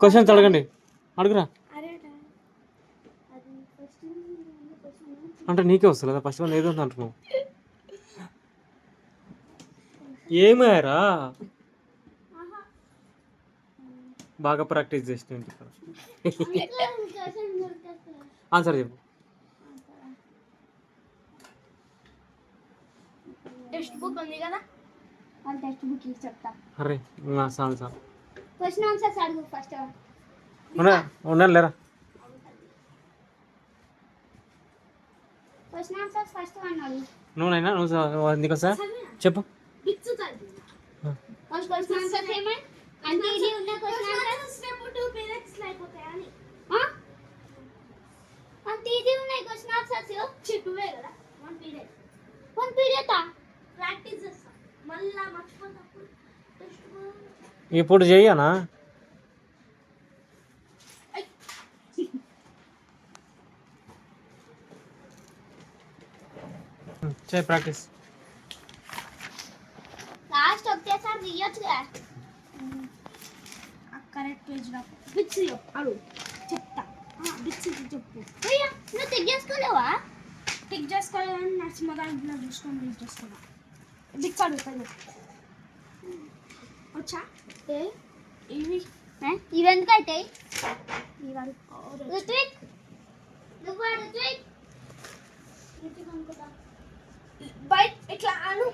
Questions అడగండి, అడుగురా. అంటే నీకే వస్తుంది కదా ఫస్ట్ వన్ ఏదో అంటున్నావు. ఏమారా బాగా ప్రాక్టీస్ చేసిన ఆన్సర్ చెప్పు. టెక్స్ట్ బుక్ ఉంది కదా, టెక్స్ట్ బుక్ చెప్తా. అరే చాలు చాలు. క్వశ్చన్ ఆన్సర్స్ అడుగు ఫస్ట్. ఉండాలి లేరా. క్వశ్చన్ ఆన్సర్స్ ఫస్ట్ వన్ అడుగు. నువ్వునైనా నువ్వు నీకు సార్ చెప్పు. ఫస్ట్ క్వశ్చన్ ఆన్సర్స్ ఏమై అంటే ఇది ఉన్న క్వశ్చన్ ఆన్సర్స్ స్టెప్ 2 పీరియడ్స్ అయిపోతాయి అని. అంటే ఇది ఉన్నాయి క్వశ్చన్ ఆన్సర్స్ చెప్పువే కదా. వన్ పీరియడ్ ప్రాక్టీస్ చేస్తా మళ్ళా మర్చిపోతాప్పుడు టెస్ట్ ఇప్పుడు చెయ్యనా. చేయి ప్రాక్టీస్. లాస్ట్ ఒకేసారి తీయొచ్చుగా. కరెక్ట్ పేజ్ రా బిట్స్ అడుగు చెప్తా. బిట్స్ చెప్పు. నువ్వు టిక్ చేసుకోలేవా? టిక్ చేసుకోవాలని నరసింహ గారిలో చూసుకొని రీడ్ చేసుకున్నా. బిట్స్ అడుగుతాను వచ్చా. ఇవి ఇవెందుకైతే ఋత్విక్ నువ్వు ఋత్విక్ బయట ఇట్లా అను.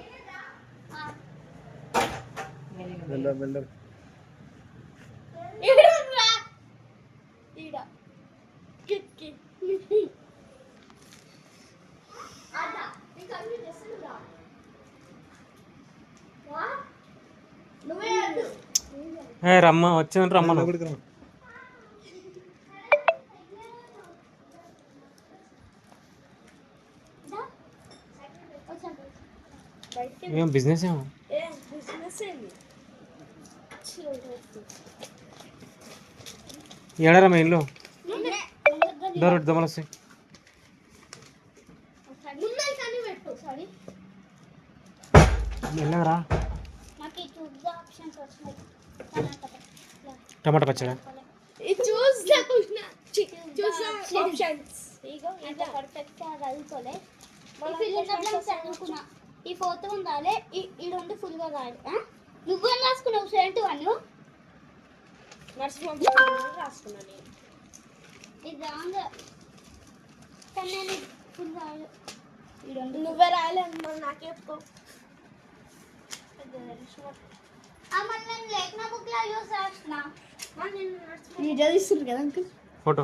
రమ్మ వచ్చాను రమ్మను. ఏం బిజినెస్ ఏమో ఏడారా మా ఇల్లు డోర్ దొమలు వస్తాయి. వెళ్ళరా టమాటా పచ్చడా. ఈ ఫోర్త్ ఉండాలి, ఈ రెండు ఫుల్ గా కాదు. నువ్వేం రాసుకున్నావు? సెవెంట్ వన్ రాసుకున్నా ఇది రాంగ్. కానీ నేను ఫుల్ కాదు. ఈ రెండు నువ్వే రాయలేదు నాకే చెప్పుకో. మళ్ళీ నేను లేఖన బుక్ లా యూస్ చేస్తున్నా. వీడియో తీస్తుంది కదా అంకుల్. ఫోటో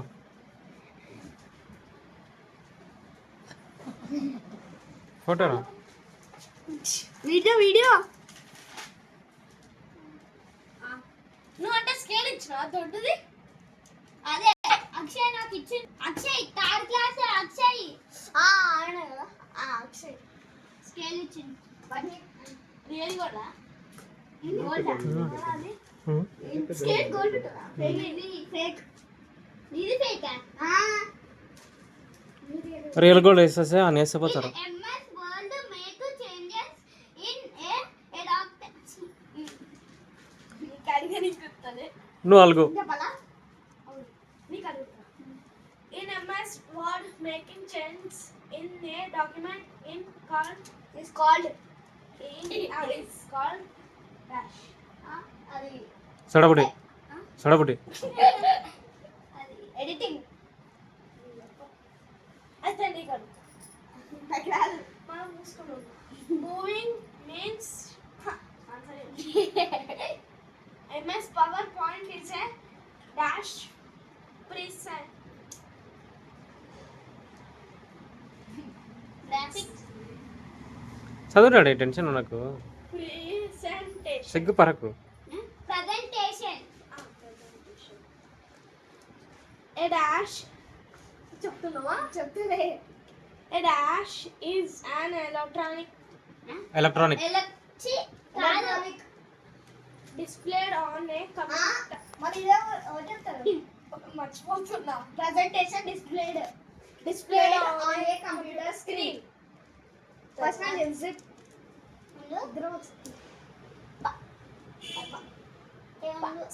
ఫోటోరా వీడియో నువ్వు అంటే స్కేల్ ఇచ్చినా దొడ్డుది. అదే అక్షయ్ నాకు ఇచ్చింది. అక్షయ్ థర్డ్ క్లాస్ అక్షయ్ అవునా కదా. అక్షయ్ స్కేల్ ఇచ్చింది. రియల్ కూడా స్కేల్ గోల్డ్ ఫేక్. ఇది ఫేకా? రియల్ గోల్డ్ వేసేస్తే అని వేసిపోతారు. నువ్వు అలుగు. In MS Word, making changes in a document is called dash. సడబుడి సడబుడి editing. Moving means MS PowerPoint is a dash present. Graphics. చదువురాడే టెన్షన్ నాకు. Presentation. సిగ్గు పరకు. Presentation. A dash. చెప్తున్నా. A dash is an electronic displayed on a computer. మరి ఇదే చెప్తారు మర్చిపోతున్నా. Presentation displayed on a computer screen. First one is it.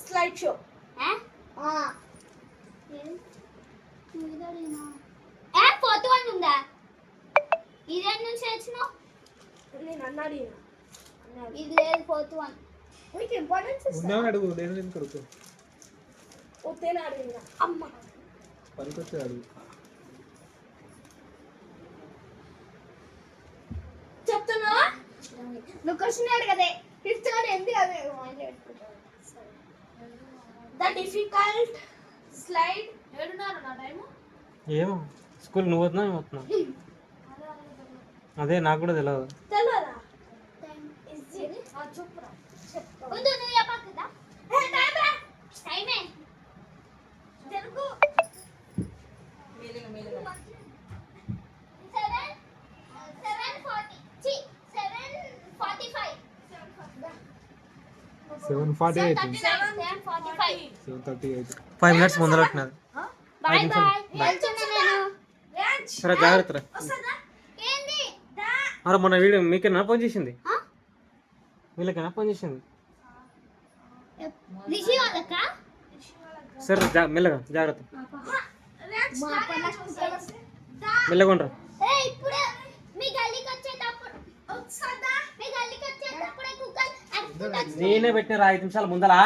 Slide show fourth one ఉందా? ఇదే నుంచి వచ్చినావు? నేను అన్నాడు ఇది లేదు ఫోర్త్ వన్. మీకు ఇంపార్టెన్స్ ఉన్నామని అడుగు, నేను ఎందుకు అడుగుతావు? వస్తేనే అడిగిన అమ్మ పనికొచ్చే అడుగు. చెప్తున్నా నువ్వు క్వశ్చన్ అడగదే ఫిఫ్త్ కానీ ఎందుకు అదే ద డిఫికల్ట్ స్లైడ్ ఏడున్నారు నా టైము ఏమో స్కూల్ నువ్వు వస్తున్నావు ఏమో వస్తున్నావు. అదే నాకు కూడా తెలియదు. తెలియదా? చెప్పురా ముందు నువ్వు చెప్పకుండా టైమే తెలుగు 7:48. 5 minutes ముందర పెట్టినది. బాయ్ బాయ్ సరే జాగ్రత్త రా. అరే మొన్న వీడియో మీకేనా ఫోన్ చేసింది? వీళ్ళకేనా ఫోన్ చేసింది? సరే మెల్లగా జాగ్రత్త, మెల్లగా ఉండరా. నేనే పెట్టిన 5 నిమిషాల ముందలా